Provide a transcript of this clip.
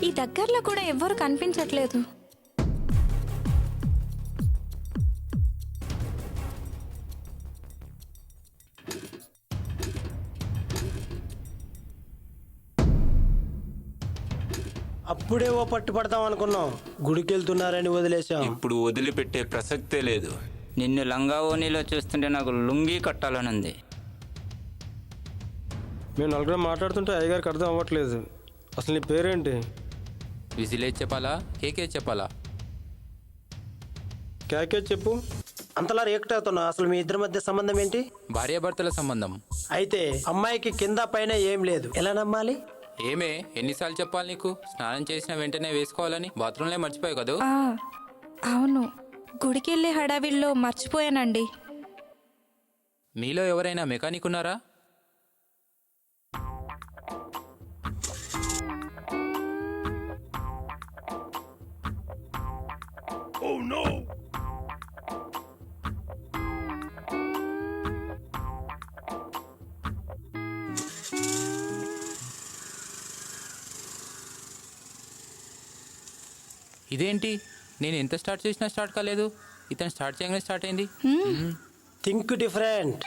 ఈ దగ్గరలో కూడా ఎవ్వరు కనిపించట్లేదు. అప్పుడే ఓ పట్టు పడతాం అనుకున్నాం, గుడికి వెళ్తున్నారని వదిలేసాం. ఇప్పుడు వదిలిపెట్టే ప్రసక్తే లేదు. నిన్ను లంగా ఓణీలో చూస్తుంటే నాకు లుంగీ కట్టాలనుంది. మేము నలుగురం మాట్లాడుతుంటే అయ్యగారికి అర్థం అవ్వట్లేదు. అసలు నీ పేరేంటి? విజిలేజ్ చెప్పాలా, కేకే చెప్పాలా? క్యాకే చెప్పు. అంతలా రియాక్ట్ అవుతున్నా. అసలు మీ ఇద్దరి మధ్య సంబంధం ఏంటి? భార్యాభర్తల సంబంధం. అయితే అమ్మాయికి కింద పైన ఏం లేదు, ఎలా నమ్మాలి? ఏమే, ఎన్నిసార్లు చెప్పాలి నీకు? స్నానం చేసిన వెంటనే వేసుకోవాలని. బాత్రూంలో మర్చిపోయావు కదా. అవును, గుడికి వెళ్ళే హడావిల్లో మర్చిపోయానండి. మీలో ఎవరైనా మెకానిక్ ఉన్నారా? ఇదేంటి, నేను ఎంత స్టార్ట్ చేసినా స్టార్ట్ కాలేదు. ఇతను స్టార్ట్ చేయగానే స్టార్ట్ అయింది. Think different.